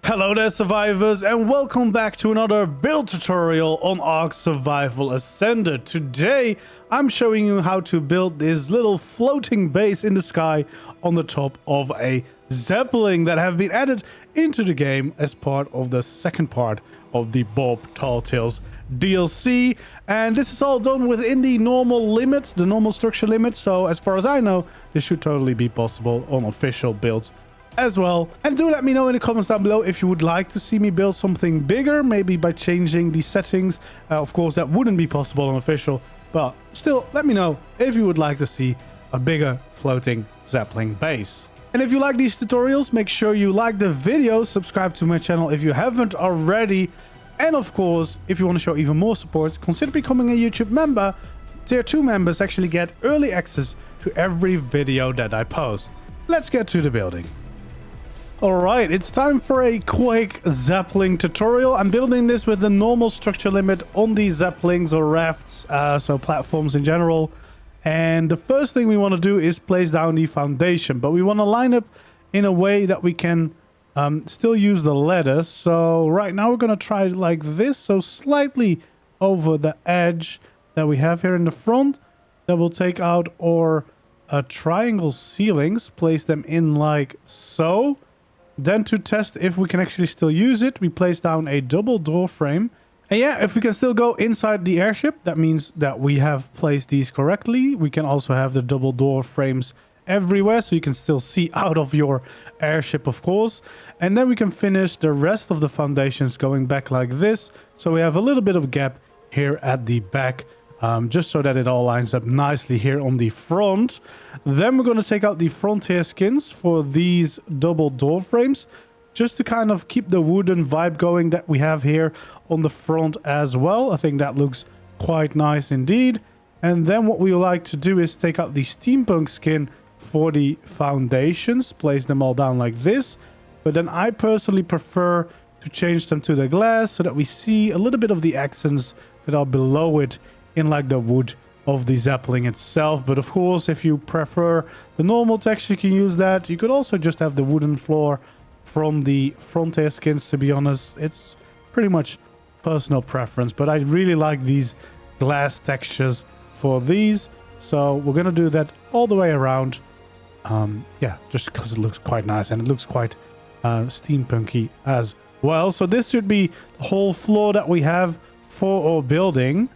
Hello there survivors, and welcome back to another build tutorial on ARK Survival Ascended. Today I'm showing you how to build this little floating base in the sky on the top of a Zeppelin that have been added into the game as part of the second part of the Bob Talltales DLC. And this is all done within the normal limit, the normal structure limit, so as far as I know this should totally be possible on official builds as well. And do let me know in the comments down below if you would like to see me build something bigger, maybe by changing the settings. Of course that wouldn't be possible on official, but still let me know if you would like to see a bigger floating Zeppelin base. And if you like these tutorials, make sure you like the video, subscribe to my channel if you haven't already, and of course if you want to show even more support, consider becoming a YouTube member. Tier 2 members actually get early access to every video that I post. Let's get to the building. Alright, it's time for a quick Zeppelin tutorial. I'm building this with the normal structure limit on these Zeppelins or rafts, so platforms in general. And the first thing we want to do is place down the foundation, but we want to line up in a way that we can still use the ladders. So right now we're going to try it like this, so slightly over the edge that we have here in the front. Then we'll take out our triangle ceilings, place them in like so. Then to test if we can actually still use it, we place down a double door frame. And yeah, if we can still go inside the airship, that means that we have placed these correctly. We can also have the double door frames everywhere, so you can still see out of your airship, of course. And then we can finish the rest of the foundations going back like this. So we have a little bit of gap here at the back, just so that it all lines up nicely here on the front. Then we're going to take out the frontier skins for these double door frames, just to kind of keep the wooden vibe going that we have here on the front as well. I think that looks quite nice indeed. And then what we like to do is take out the steampunk skin for the foundations, place them all down like this. But then I personally prefer to change them to the glass so that we see a little bit of the accents that are below it in like the wood of the Zeppelin itself. But of course, if you prefer the normal texture, you can use that. You could also just have the wooden floor from the frontier skins. To be honest, it's pretty much personal preference, but I really like these glass textures for these, so we're gonna do that all the way around. Yeah, just because it looks quite nice and it looks quite steampunky as well. So this should be the whole floor that we have for our building.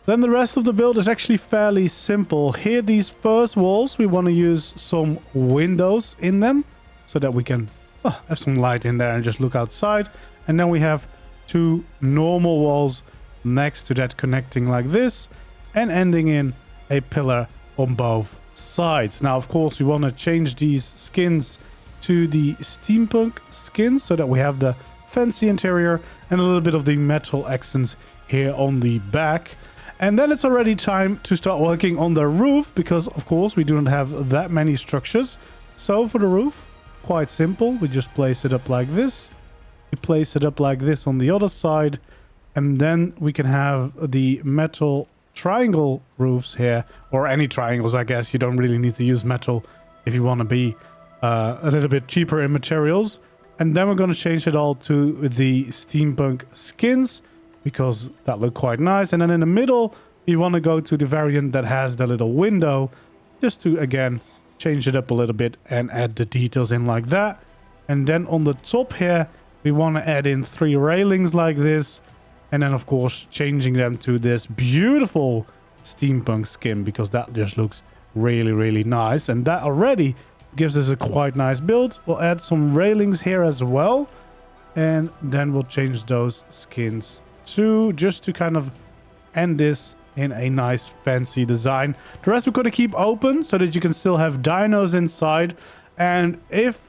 Then the rest of the build is actually fairly simple. Here, these first walls, we want to use some windows in them so that we can have some light in there and just look outside. And then we have two normal walls next to that, connecting like this and ending in a pillar on both sides. Now, of course, we want to change these skins to the steampunk skins so that we have the fancy interior and a little bit of the metal accents here on the back. And then it's already time to start working on the roof, because of course we do not have that many structures. So for the roof, quite simple. We just place it up like this. We place it up like this on the other side. And then we can have the metal triangle roofs here, or any triangles, I guess. You don't really need to use metal if you want to be a little bit cheaper in materials. And then we're going to change it all to the steampunk skins, because that look quite nice. And then in the middle, you want to go to the variant that has the little window, just to, again, change it up a little bit and add the details in like that. And then on the top here, we want to add in 3 railings like this. And then, of course, changing them to this beautiful steampunk skin, because that just looks really, really nice. And that already gives us a quite nice build. We'll add some railings here as well. And then we'll change those skins too, just to kind of end this in a nice fancy design. The rest we're going to keep open so that you can still have dinos inside. And if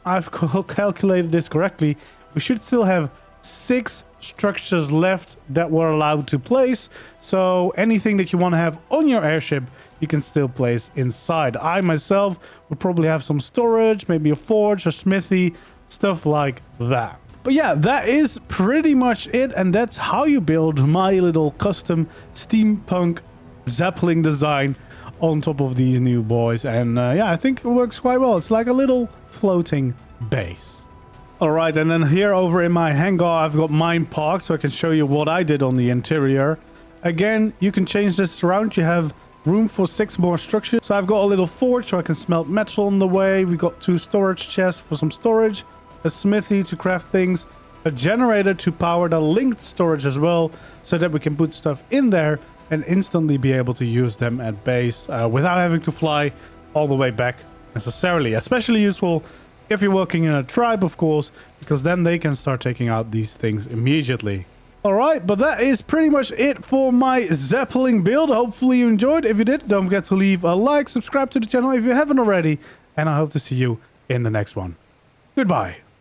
I've calculated this correctly, we should still have 6 structures left that we're allowed to place. So anything that you want to have on your airship, you can still place inside. I myself would probably have some storage, maybe a forge, a smithy, stuff like that. But yeah, that is pretty much it, and that's how you build my little custom steampunk Zeppelin design on top of these new boys. And yeah, I think it works quite well. It's like a little floating base. All right, and then here over in my hangar, I've got mine parked so I can show you what I did on the interior. Again, you can change this around. You have room for 6 more structures. So I've got a little forge so I can smelt metal on the way. We got 2 storage chests for some storage, a smithy to craft things, a generator to power the linked storage as well, so that we can put stuff in there and instantly be able to use them at base without having to fly all the way back necessarily. Especially useful if you're working in a tribe, of course, because then they can start taking out these things immediately. Alright, but that is pretty much it for my Zeppelin build. Hopefully you enjoyed. If you did, don't forget to leave a like, subscribe to the channel if you haven't already, and I hope to see you in the next one. Goodbye.